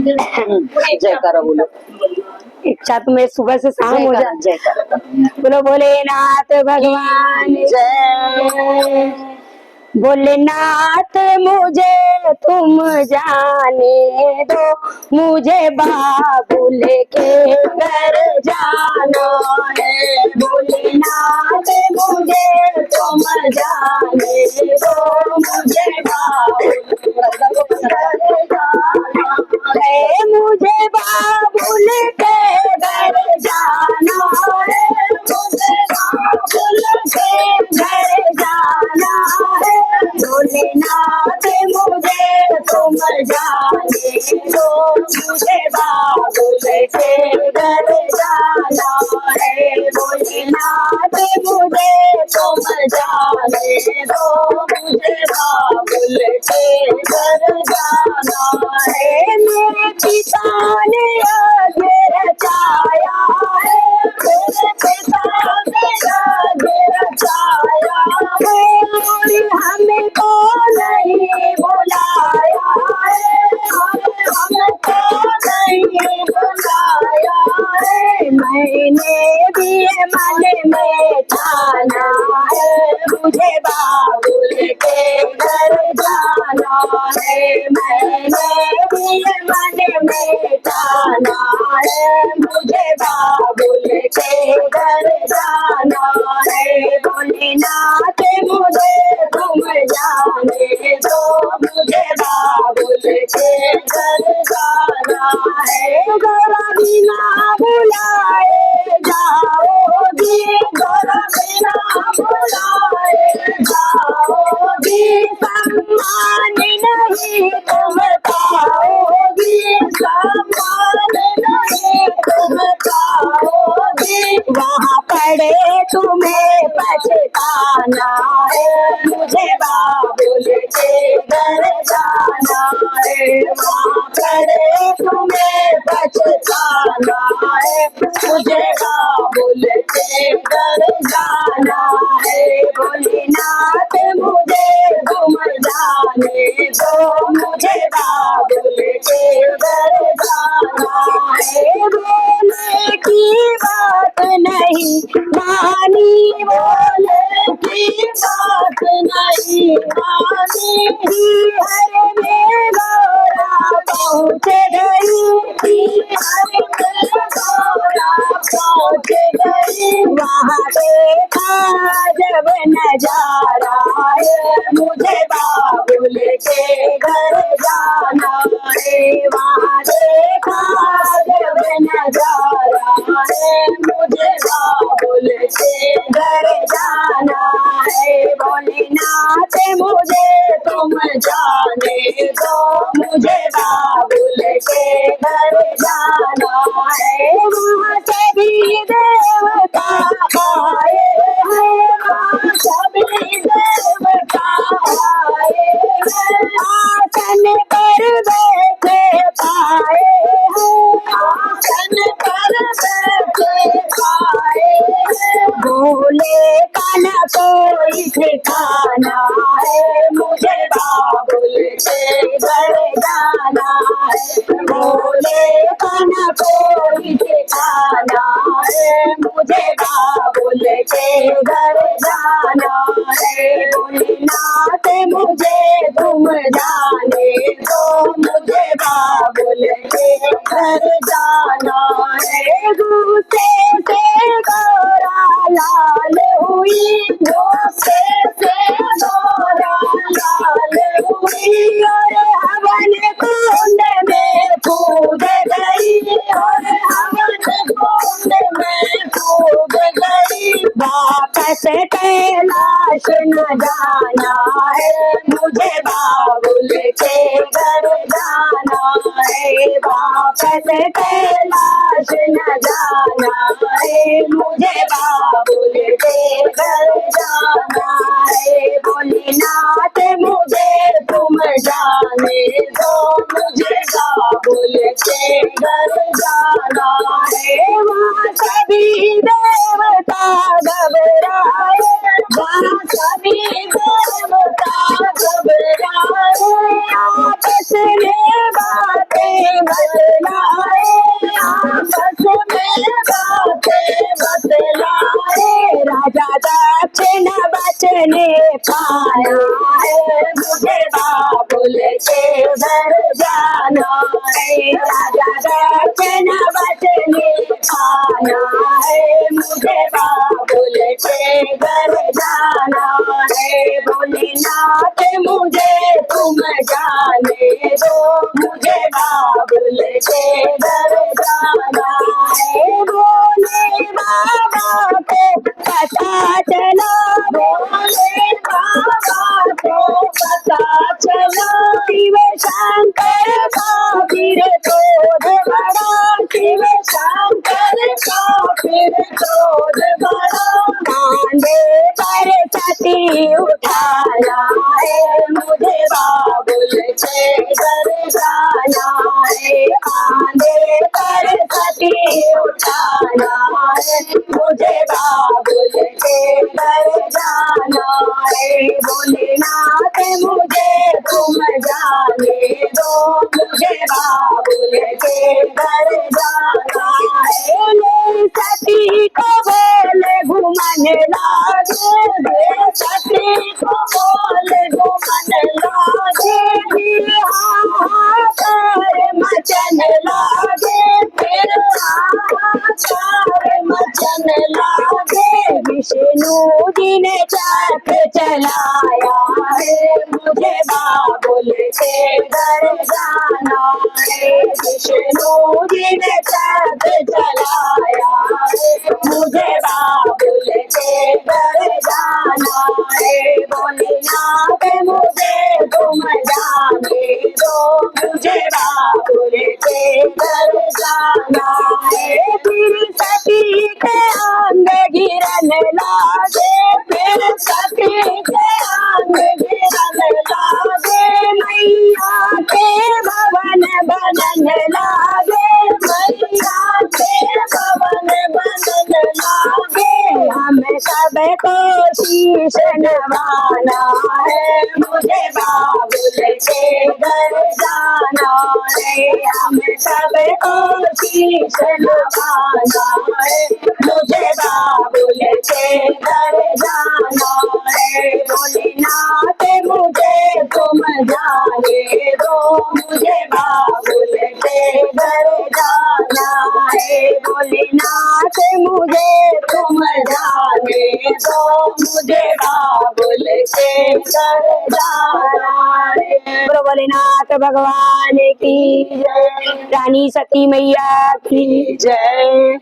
जयकारा बोलो। इच्छा तो मैं सुबह से शाम हो जा। जयकारा बोलो भोलेनाथ भगवान जय। भोलेनाथ मुझे तुम जाने दो, मुझे बाबुल के घर जाना है। भोलेनाथ मुझे तुम जाने दो, मुझे बाबुल के घर जाना है। मुझे बाबुल के घर जाना है, मुझे बाबुल के घर जाना है। भोलेनाथ मुझे तुम जाने दो, मुझे बाबुल के घर जाना है। भोलेनाथ मुझे तुम जाने दो, मुझे बाबुल के घर जाना है। मेरे पिता ने आगे रचाया है, मेरे पिता ने आगे रचाया है, हमको नहीं बुलाया है, हमको नहीं बुलाया है। मैंने भी मन में ठाना है, मुझे बाबुल के घर जाना है। मैंने भी मन में ठाना है, मुझे बाबुल के घर जाना है। भोलेनाथ मुझे तुम जाने दो, मुझे बाबुल के घर जाना है। गोरा बिना बुलाए जाओगी, गोरा बिना बुलाए जाओगी, सम्मान नहीं तुम पाओगी, सम्मान नहीं तुम पाओगी। वहाँ पड़े तुम्हें पछताना है, मुझे बाबुल के घर जाना है। वहाँ पड़े तुम्हें पछताना है, मुझे बाबुल के घर जाना है। भोलेनाथ मुझे तुम जाने दो, मुझे बाबुल के घर जाना है। बोले की बात नहीं मानी, बोले की बात नहीं मानी, हर में गौरा पहुँच गई, हर में गौरा पहुँच गई। वहाँ देखा जब नजारा है, मुझे बाबुल के घर जाना है। वहाँ देखा जब नजारा है, मुझे बाबुल के घर जाना है। भोलेनाथ मुझे तुम जाने दो, मुझे बाबुल के घर जाना है। वहाँ सभी देवता आए हैं, वहाँ सभी देवता आए हैं, आसन पर बैठे पाए हैं, आसन पर बैठे पाए हैं। भोले का न कोई ठिकाना है, मुझे बाबुल के घर जाना है। भोले का न कोई ठिकाना है, मुझे बाबुल के घर जाना है। भोलेनाथ मुझे तुम जाने दो, मुझे बाबुल के घर जाना है। गुस्से से गौरा लाल हुई, गुस्से से गौरा लाल हुई, और हवन कुंड में कूद गई, और हवन कुंड में कूद गई। वापस कैलाश न जाना है, मुझे बाबुल के घर जाना है। वापस कैलाश न जाना है, मुझे बाबुल के घर जाना है। भोलेनाथ मुझे तुम जाने दो, मुझे बाबुल के घर जाना है। वहाँ सभी देवता घबराए, वहाँ सभी देवता घबराए, आपस में बातें है राजा दक्ष न बचने पाना है मुझे बाबुल के घर जाना है भोलेनाथ मुझे तुम जाने दो मुझे बाबुल के घर जाना है भोले बाबा को पता चला भोले बाबा को पता चला शिव शंकर का फिर क्रोध बड़ा शिव शंकर का फिर क्रोध बड़ा कांधे पर सती उठाया है मुझे बाबुल के घर जाना है कांधे पर सती उठाया है मुझे बाबुल के घर जाना है भोलेनाथ मुझे तुम जाने दो मुझे बाबुल के घर जाना है ले सती को बोले घुमन लागे सती को बोले घुमन लागे हाहाकार मचन लागे फिर हाहाकार मचन लागे विष्णु जी ने चक्र चलाया है मुझे बाबुल के घर जाना है विष्णु जी ने चक्र चलाया है मुझे बाबुल के घर जाना है भोलेनाथ मुझे तुम जाने दो मुझे बाबुल के घर जाना है फिर सती के अंग गिरन लागे फिर सती के अंग गिरन लागे मैया के भवन बनन लागे मैया के भवन बनन लागे हम सबको शीश नवाना है मुझे बाबुल के घर जाना है हम सबको शीश नवाना है मुझे बाबुल के घर जाना है भोलेनाथ मुझे तुम जाने दो मुझे बाबुल के घर जाना है भोलेनाथ मुझे तुम जाने दो मुझे बाबुल के घर जाना है भोलेनाथ भगवान की जय रानी सती मैया की जय।